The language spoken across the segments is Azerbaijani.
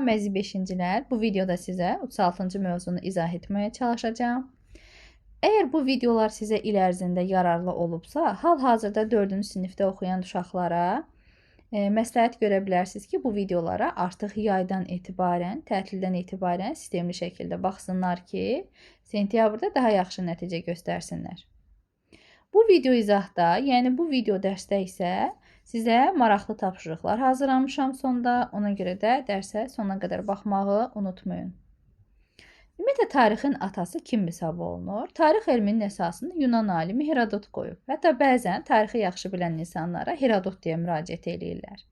Əziz 5-cilər, bu videoda sizə 36-cı mövzunu izah etməyə çalışacağam. Əgər bu videolar sizə il ərzində yararlı olubsa, hal-hazırda 4-cü sinifdə oxuyan uşaqlara məsləhət görə bilərsiniz ki, bu videolara artıq yaydan etibarən, tətildən etibarən sistemli şəkildə baxsınlar ki, sentyabrda daha yaxşı nəticə göstərsinlər. Bu video izahda, yəni bu video dərsdə isə sizə maraqlı tapşırıqlar hazırlamışam sonda. Ona görə də dərsə sonuna qədər baxmağı unutmayın. Ümumiyyətlə, tarixin atası kim hesab olunur? Tarix elminin əsasını Yunan alimi Herodot qoyub. Hətta bəzən tarixi yaxşı bilən insanlara Herodot deyə müraciət edirlər.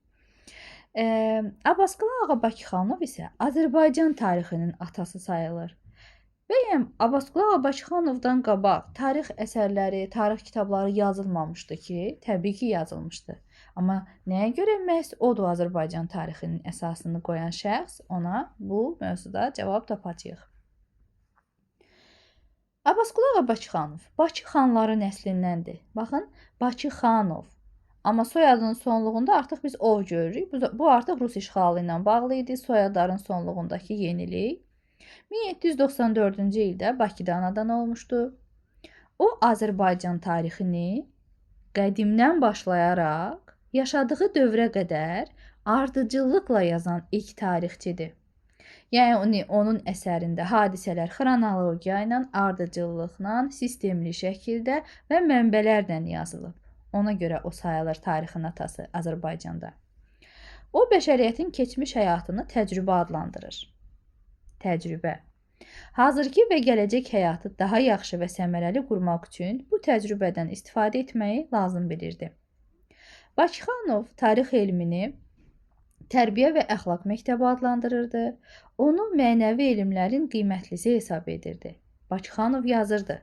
Abbasqulu Ağa Bakıxanov isə Azərbaycan tarixinin atası sayılır. Bəyəm, Abbasqulu Ağa Bakıxanovdan qabaq tarix əsərləri, tarix kitabları yazılmamışdı ki? Təbii ki, yazılmışdı. Amma nəyə görə məhz odur Azərbaycan tarixinin əsasını qoyan şəxs? Ona bu mövzuda cavab tapacağıq. Abbasqulu Ağa Bakıxanov Bakı xanları nəslindəndir. Baxın, Bakıxanov. Amma soyadının sonluğunda artıq biz ov görürük. Bu artıq Rus işğalı ilə bağlı idi. Soyadların sonluğundakı yenilik. 1794-cü ildə Bakıda anadan olmuşdu. O, Azərbaycan tarixini qədimdən başlayaraq yaşadığı dövrə qədər ardıcıllıqla yazan ilk tarixçidir. Yəni, onun əsərində hadisələr xronologiya ilə, ardıcıllıqla, sistemli şəkildə və mənbələrlə yazılıb. Ona görə o sayılır tarixin atası Azərbaycanda. O, bəşəriyyətin keçmiş həyatını təcrübə adlandırır. Təcrübə. Hazırki və gələcək həyatı daha yaxşı və səmərəli qurmaq üçün bu təcrübədən istifadə etməyi lazım bilirdi. Bakıxanov tarix elmini tərbiyə və əxlaq məktəbi adlandırırdı. Onu mənəvi elmlərin qiymətlisi hesab edirdi. Bakıxanov yazırdı.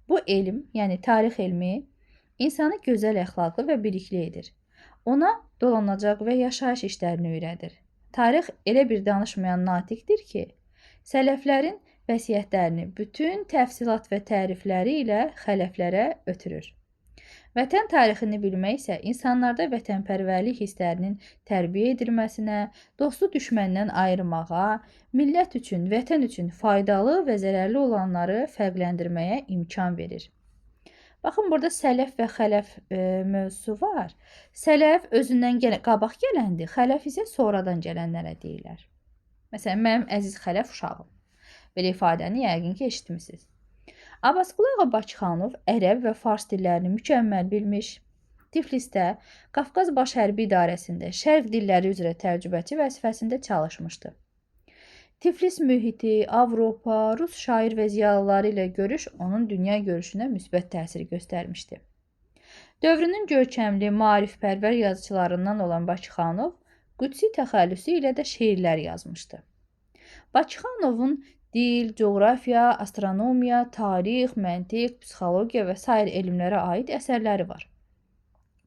Bu elm, yəni tarix elmi, insanı gözəl əxlaqlı və bilikli edir. Ona dolanacaq və yaşayış işlərini öyrədir. Tarix elə bir danışmayan natiqdir ki, sələflərin vəsiyyətlərini bütün təfsilat və tərifləri ilə xələflərə ötürür. Vətən tarixini bilmək isə insanlarda vətənpərvərlik hisslərinin tərbiyə edilməsinə, dostu düşməndən ayırmağa, millət üçün, vətən üçün faydalı və zərərli olanları fərqləndirməyə imkan verir. Baxın, burada sələf və xələf mövzusu var. Sələf özündən qabaq gələndir, xələf isə sonradan gələnlərə deyirlər. Məsələn, mənim əziz xələf uşağım. Belə ifadəni yəqin ki, eşitmisiniz. Abbasqulu Ağa Bakıxanov ərəb və fars dillərini mükəmməl bilmiş. Tiflisdə Qafqaz Baş Hərbi İdarəsində şərq dilləri üzrə təcrübəçi vəzifəsində çalışmışdı. Tiflis mühiti, Avropa, Rus şair və ziyalıları ilə görüş onun dünya görüşünə müsbət təsir göstərmişdi. Dövrünün görkəmli, maarifpərvər yazıçılarından olan Bakıxanov Qüdsi təxəllüsü ilə də şeirlər yazmışdı. Bakıxanovun dil, coğrafiya, astronomiya, tarix, məntiq, psixologiya və sair elmlərə aid əsərləri var.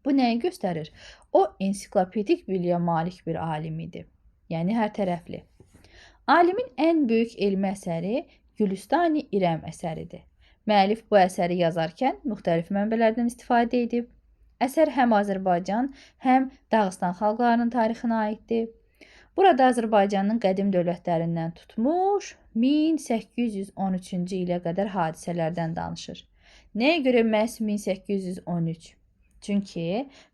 Bu nəyi göstərir? O, ensiklopedik biliyə malik bir alim idi. Yəni, hər tərəfli. Alimin ən böyük elmi əsəri Gülüstan-ı İrəm əsəridir. Müəllif bu əsəri yazarkən müxtəlif mənbələrdən istifadə edib. Əsər həm Azərbaycan, həm Dağıstan xalqlarının tarixinə aiddir. Burada Azərbaycanın qədim dövlətlərindən tutmuş 1813-cü ilə qədər hadisələrdən danışır. Nəyə görə məhz 1813? Çünki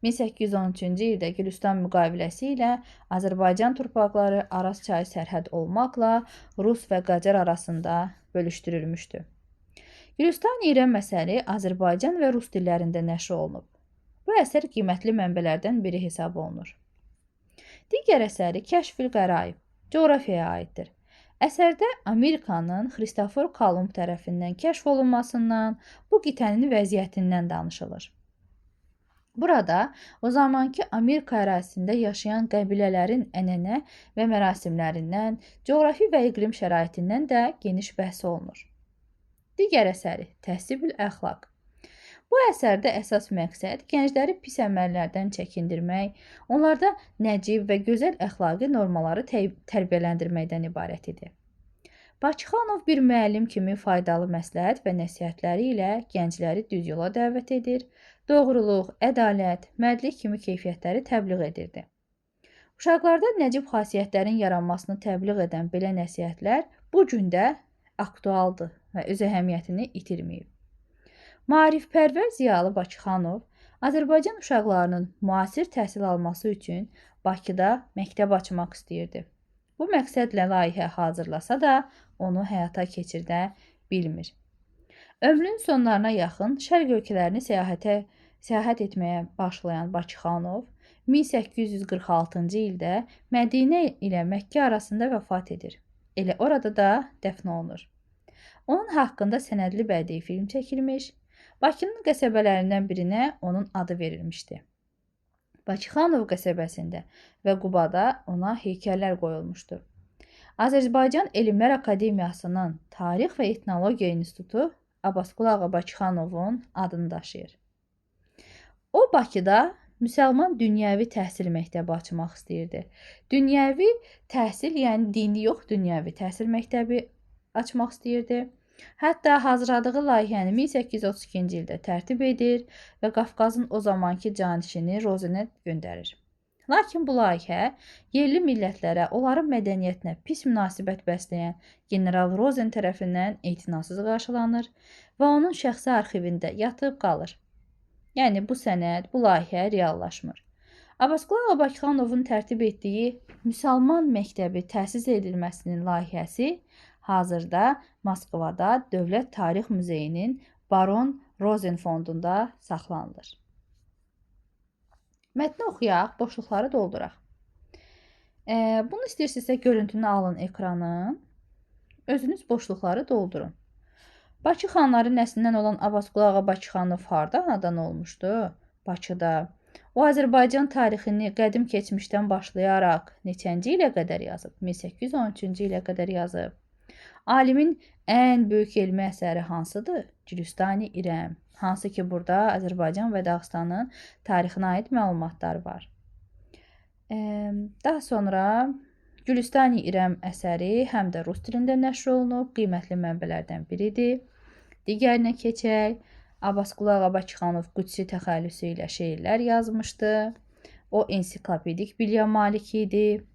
1813-cü ildə Gülüstan müqaviləsi ilə Azərbaycan torpaqları Araz çayı sərhəd olmaqla Rus və Qacar arasında bölüşdürülmüşdü. Gülüstan-ı İrəm əsəri Azərbaycan və Rus dillərində nəşr olunub. Bu əsər qiymətli mənbələrdən biri hesab olunur. Digər əsəri Kəşf-ül Qəraib, coğrafiyaya aiddir. Əsərdə Amerikanın Xristofor Kolumb tərəfindən kəşf olunmasından, bu qitənin vəziyyətindən danışılır. Burada o zamanki Amerika ərazisində yaşayan qəbilələrin ənənə və mərasimlərindən, coğrafi və iqlim şəraitindən də geniş bəhs olunur. Digər əsəri Təhsibül Əxlaq. Bu əsərdə əsas məqsəd gəncləri pis əməllərdən çəkindirmək, onlarda nəcib və gözəl əxlaqi normaları tərbiyələndirməkdən ibarət idi. Bakıxanov bir müəllim kimi faydalı məsləhət və nəsihətləri ilə gəncləri düz yola dəvət edir, doğruluq, ədalət, mərdlik kimi keyfiyyətləri təbliğ edirdi. Uşaqlarda nəcib xasiyyətlərin yaranmasını təbliğ edən belə nəsihətlər bu gün də aktualdır və öz əhəmiyyətini itirməyib. Maarifpərvər Ziyalı Bakıxanov Azərbaycan uşaqlarının müasir təhsil alması üçün Bakıda məktəb açmaq istəyirdi. Bu məqsədlə layihə hazırlasa da onu həyata keçirdə bilmir. Ömrünün sonlarına yaxın şərq ölkələrini səyahət etməyə başlayan Bakıxanov 1846-cı ildə Mədinə ilə Məkkə arasında vəfat edir. Elə orada da dəfn olunur. Onun haqqında sənədli bədii film çəkilmiş, Bakının qəsəbələrindən birinə onun adı verilmişdi. Bakıxanov qəsəbəsində və Qubada ona heykəllər qoyulmuşdur. Azərbaycan Elmlər Akademiyasının Tarix və Etnologiya İnstitutu Abbasqulu Ağa Bakıxanovun adını daşıyır. O, Bakıda müsəlman dünyəvi təhsil məktəbi açmaq istəyirdi. Dünyəvi təhsil, yəni dini yox, dünyəvi təhsil məktəbi açmaq istəyirdi. Hətta hazırladığı layihəni 1832-ci ildə tərtib edir və Qafqazın o zamanki canişini Rozenə göndərir. Lakin bu layihə yerli millətlərə, onların mədəniyyətinə pis münasibət bəsləyən General Rozen tərəfindən etinasız qarşılanır və onun şəxsi arxivində yatıb qalır. Yəni bu sənəd, bu layihə reallaşmır. Abbasqulu Ağa Bakıxanovun tərtib etdiyi müsəlman məktəbi təsis edilməsinin layihəsi hazırda Moskvada Dövlət Tarix Muzeyinin Baron Rozen fondunda saxlanılır. Mətni oxuyaq, boşluqları dolduraq. Bunu istəyirsinizsə görüntünü alın ekranın. Özünüz boşluqları doldurun. Bakı xanları nəslindən olan Abbasqulu Ağa Bakıxanov harda anadan olmuşdu? Bakıda. O, Azərbaycan tarixini qədim keçmişdən başlayaraq neçənci ilə qədər yazıb? 1813-cü ilə qədər yazıb. Alimin ən böyük elmi əsəri hansıdır? Gülüstani İrəm. Hansı ki, burada Azərbaycan və Dağıstanın tarixinə aid məlumatlar var. Daha sonra Gülüstani İrəm əsəri həm də rus dilində nəşr olunub, qiymətli mənbələrdən biridir. Digərinə keçək. Abbasqulu Ağa Bakıxanov Qudsi təxəllüsü ilə şeirlər yazmışdı. O, ensiklopedik biliyə malik idi.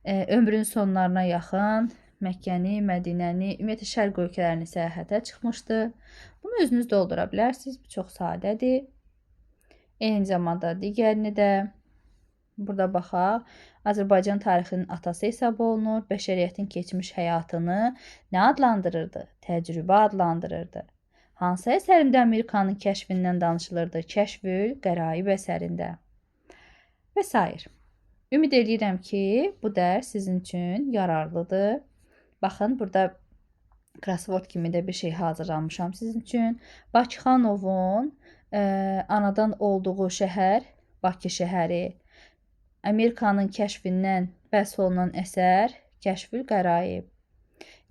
Ömrünün sonlarına yaxın Məkkəni, Mədinəni, ümumiyyətlə şərq ölkələrini səyahətə çıxmışdı. Bunu özünüz doldura bilərsiniz. Bu çox sadədir. Eyni zamanda digərini də burada baxaq. Azərbaycan tarixinin atası hesab olunur. Bəşəriyyətin keçmiş həyatını nə adlandırırdı? Təcrübə adlandırırdı. Hansı əsərində Amerikanın kəşfindən danışılırdı? Kəşfül Qəraib əsərində. Və s. Ümid edirəm ki, bu dərs sizin üçün yararlıdır. Baxın, burada crossword kimi də bir şey hazırlamışam sizin üçün. Bakıxanovun anadan olduğu şəhər, Bakı şəhəri, Amerikanın kəşfindən bəhs olunan əsər Kəşfül Qəraib.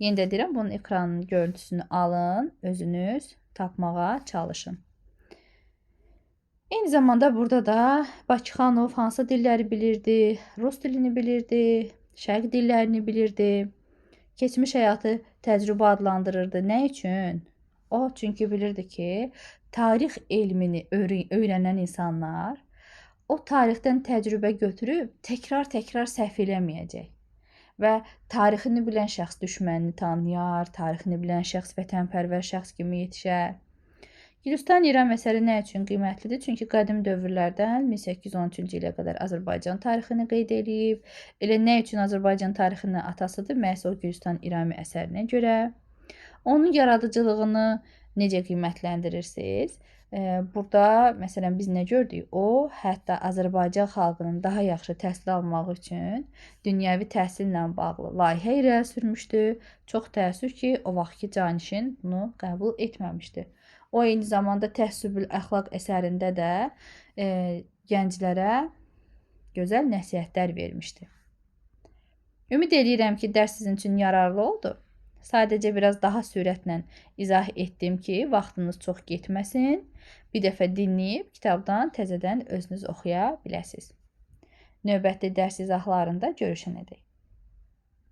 Yenə də deyirəm, bunun ekranının görüntüsünü alın, özünüz tapmağa çalışın. Eyni zamanda burada da Bakıxanov hansı dilləri bilirdi? Rus dilini bilirdi, şərq dillərini bilirdi. Keçmiş həyatı təcrübə adlandırırdı. Nə üçün? O, çünki bilirdi ki, tarix elmini öyrənən insanlar o tarixdən təcrübə götürüb təkrar səhv eləməyəcək. Və tarixini bilən şəxs düşmənini tanıyar, tarixini bilən şəxs vətənpərvər şəxs kimi yetişər. Gülüstan İrəm əsəri nə üçün qiymətlidir? Çünki qədim dövrlərdən 1813-cü ilə qədər Azərbaycan tarixini qeyd edib. Elə nə üçün Azərbaycan tarixinin atasıdır? Məhz o Gülüstan İrəmi əsərinə görə. Onun yaradıcılığını necə qiymətləndirirsiniz? Burada, məsələn, biz nə gördük? O, hətta Azərbaycan xalqının daha yaxşı təhsil almaq üçün dünyəvi təhsillə bağlı layihə irəli sürmüşdü. Çox təəssüf ki, o vaxtki canişin bunu qəbul etməmişdi. O, eyni zamanda Təhsübül Əxlaq əsərində də gənclərə gözəl nəsihətlər vermişdi. Ümid edirəm ki, dərs sizin üçün yararlı oldu. Sadəcə biraz daha sürətlə izah etdim ki, vaxtınız çox getməsin. Bir dəfə dinləyib kitabdan təzədən özünüz oxuya biləsiniz. Növbəti dərs izahlarında görüşənədək.